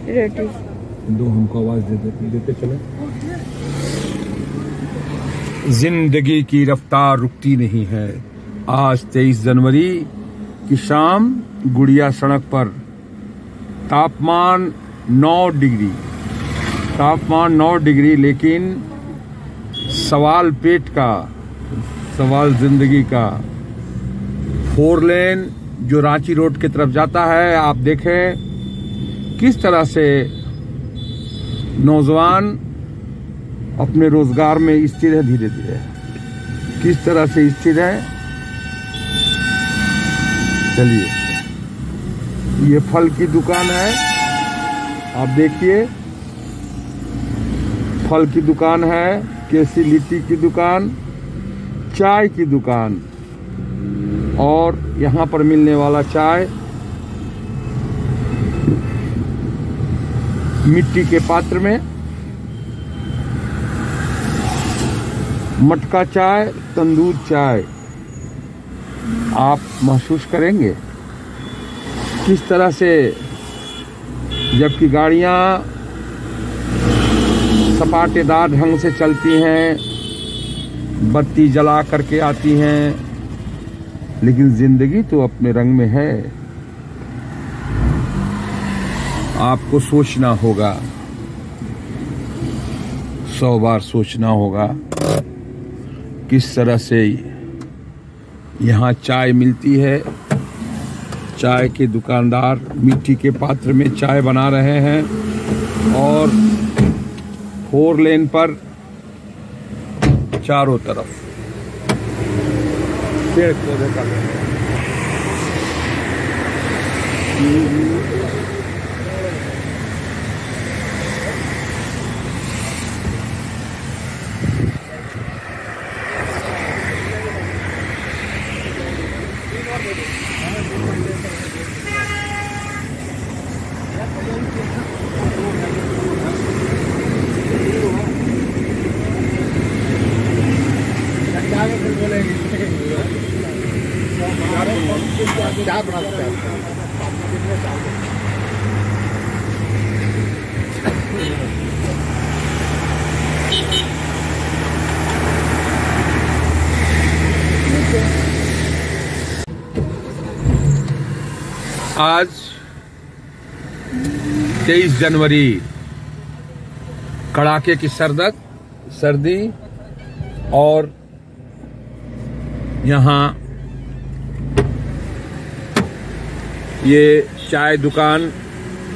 रोटी दो, हमको आवाज देते चले। जिंदगी की रफ्तार रुकती नहीं है। आज 23 जनवरी की शाम गुड़िया सड़क पर तापमान 9 डिग्री, लेकिन सवाल पेट का, सवाल जिंदगी का। 4 लेन जो रांची रोड की तरफ जाता है, आप देखें किस तरह से नौजवान अपने रोजगार में स्थिर है, धीरे धीरे किस तरह से स्थिर है। चलिए, ये फल की दुकान है, आप देखिए फल की दुकान है, केसी लिट्टी की दुकान, चाय की दुकान, और यहाँ पर मिलने वाला चाय मिट्टी के पात्र में, मटका चाय, तंदूर चाय। आप महसूस करेंगे किस तरह से, जबकि गाड़ियां सपाटेदार ढंग से चलती हैं, बत्ती जला करके आती हैं, लेकिन जिंदगी तो अपने रंग में है। आपको सोचना होगा, 100 बार सोचना होगा किस तरह से यहाँ चाय मिलती है। चाय के दुकानदार मिट्टी के पात्र में चाय बना रहे हैं, और 4 लेन पर चारों तरफ पेड़ पौधे का आज 23 जनवरी, कड़ाके की सर्दी, और यहाँ ये चाय दुकान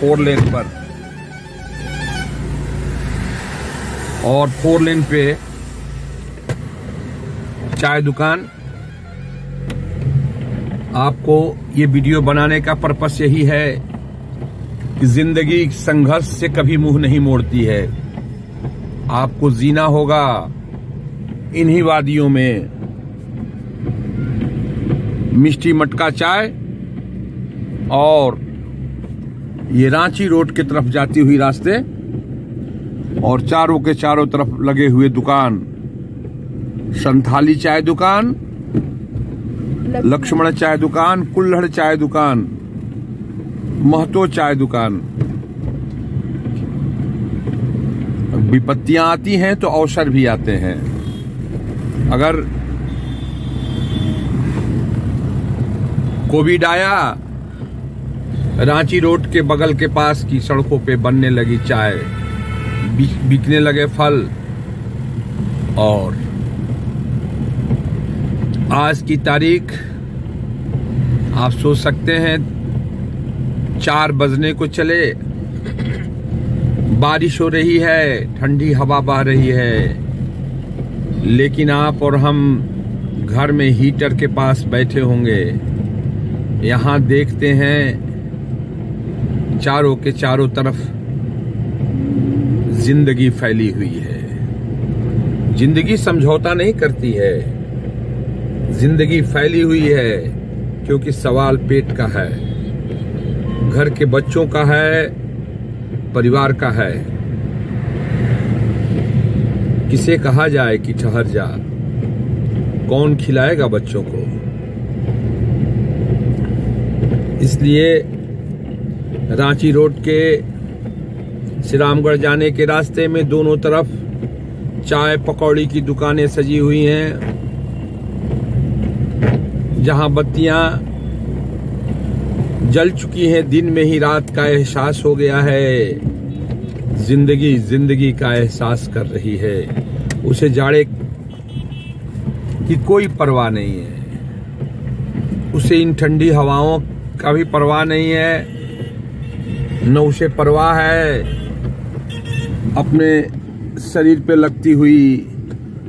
4 लेन पर, और 4 लेन पे चाय दुकान। आपको ये वीडियो बनाने का पर्पस यही है कि जिंदगी संघर्ष से कभी मुंह नहीं मोड़ती है। आपको जीना होगा इन्हीं वादियों में। मिष्टी मटका चाय और ये रांची रोड की तरफ जाती हुई रास्ते, और चारों के चारों तरफ लगे हुए दुकान, संथाली चाय दुकान, लक्ष्मण चाय दुकान, कुल्हड़ चाय दुकान, महतो चाय दुकान। विपत्तियां आती हैं तो अवसर भी आते हैं। अगर कोविड आया, रांची रोड के बगल के पास की सड़कों पे बनने लगी चाय, बिकने लगे फल, और आज की तारीख आप सोच सकते हैं 4 बजने को चले, बारिश हो रही है, ठंडी हवा बह रही है, लेकिन आप और हम घर में हीटर के पास बैठे होंगे। यहाँ देखते हैं चारों के चारों तरफ जिंदगी फैली हुई है। जिंदगी समझौता नहीं करती है, जिंदगी फैली हुई है, क्योंकि सवाल पेट का है, घर के बच्चों का है, परिवार का है। किसे कहा जाए कि ठहर जा, कौन खिलाएगा बच्चों को। इसलिए रांची रोड के श्री रामगढ़ जाने के रास्ते में दोनों तरफ चाय पकौड़ी की दुकानें सजी हुई हैं, जहां बत्तियां जल चुकी हैं। दिन में ही रात का एहसास हो गया है। जिंदगी जिंदगी का एहसास कर रही है। उसे जाड़े की कोई परवाह नहीं है, उसे इन ठंडी हवाओं का भी परवाह नहीं है, न उसे परवाह है अपने शरीर पे लगती हुई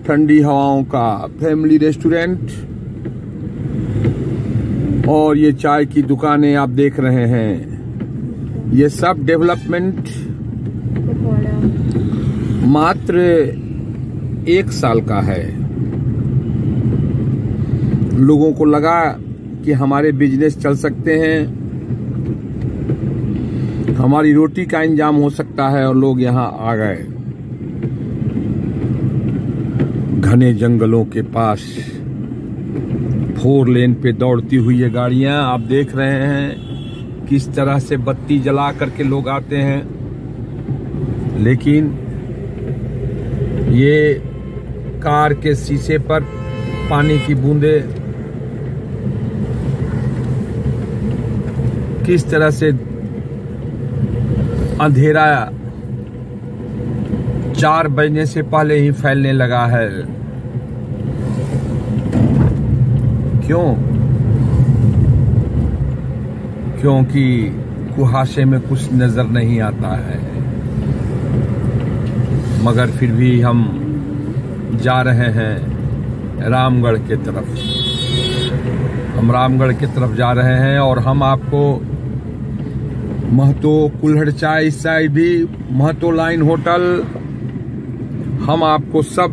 ठंडी हवाओं का। फैमिली रेस्टोरेंट और ये चाय की दुकानें आप देख रहे हैं, ये सब डेवलपमेंट मात्र 1 साल का है। लोगों को लगा कि हमारे बिजनेस चल सकते हैं, हमारी रोटी का इंतजाम हो सकता है, और लोग यहाँ आ गए। घने जंगलों के पास 4 लेन पे दौड़ती हुई ये गाड़ियां आप देख रहे हैं, किस तरह से बत्ती जला करके लोग आते हैं। लेकिन ये कार के शीशे पर पानी की बूंदे किस तरह से अंधेरा 4 बजने से पहले ही फैलने लगा है। क्यों? क्योंकि कुहासे में कुछ नजर नहीं आता है, मगर फिर भी हम जा रहे हैं रामगढ़ के तरफ। हम रामगढ़ की तरफ जा रहे हैं और हम आपको महतो कुल्हड़ चाय, इस साइड भी महतो लाइन होटल, हम आपको सब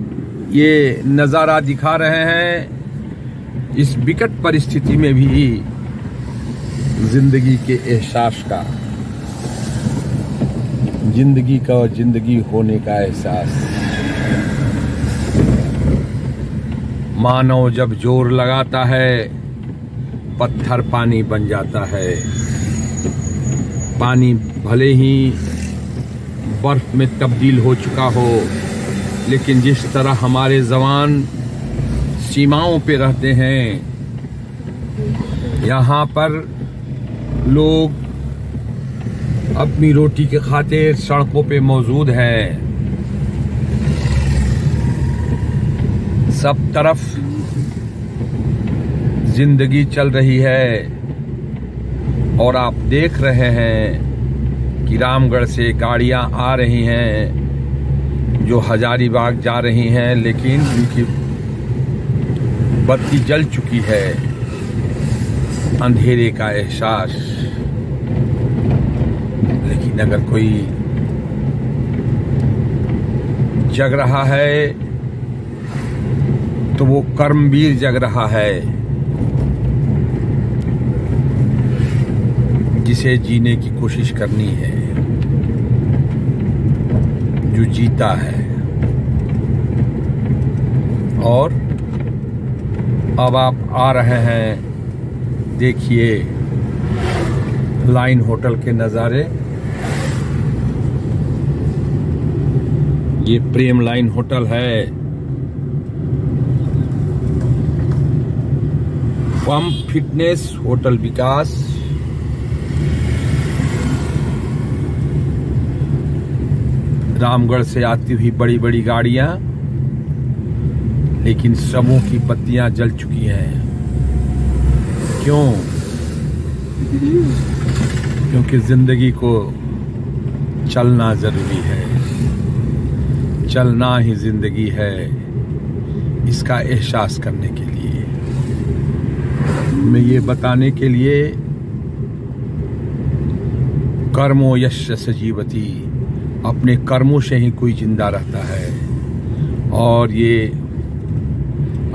ये नजारा दिखा रहे हैं। इस विकट परिस्थिति में भी जिंदगी के एहसास का, जिंदगी का और जिंदगी होने का एहसास। मानव जब जोर लगाता है, पत्थर पानी बन जाता है। पानी भले ही बर्फ में तब्दील हो चुका हो, लेकिन जिस तरह हमारे जवान सीमाओं पे रहते हैं, यहाँ पर लोग अपनी रोटी के खातिर सड़कों पे मौजूद हैं। सब तरफ जिंदगी चल रही है और आप देख रहे हैं कि रामगढ़ से गाड़ियां आ रही हैं जो हजारीबाग जा रही हैं, लेकिन उनकी बत्ती जल चुकी है। अंधेरे का एहसास। लेकिन अगर कोई जग रहा है तो वो कर्मवीर जग रहा है, जिसे जीने की कोशिश करनी है, जो जीता है। और अब आप आ रहे हैं, देखिए लाइन होटल के नज़ारे। ये प्रेम लाइन होटल है। पंप फिटनेस होटल विकास। रामगढ़ से आती हुई बड़ी बड़ी गाड़ियां, लेकिन सबों की बत्तियां जल चुकी हैं। क्यों? क्योंकि जिंदगी को चलना जरूरी है। चलना ही जिंदगी है, इसका एहसास करने के लिए, मैं ये बताने के लिए, कर्मो यस्य सजीवति, अपने कर्मों से ही कोई जिंदा रहता है। और ये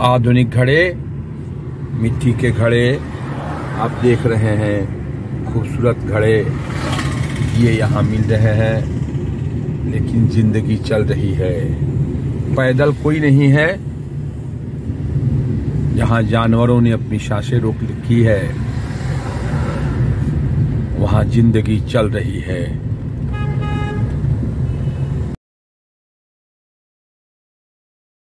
आधुनिक घड़े, मिट्टी के घड़े आप देख रहे हैं, खूबसूरत घड़े ये यहाँ मिल रहे हैं, लेकिन जिंदगी चल रही है। पैदल कोई नहीं है, जहाँ जानवरों ने अपनी सांसें रोक रखी है, वहाँ जिंदगी चल रही है।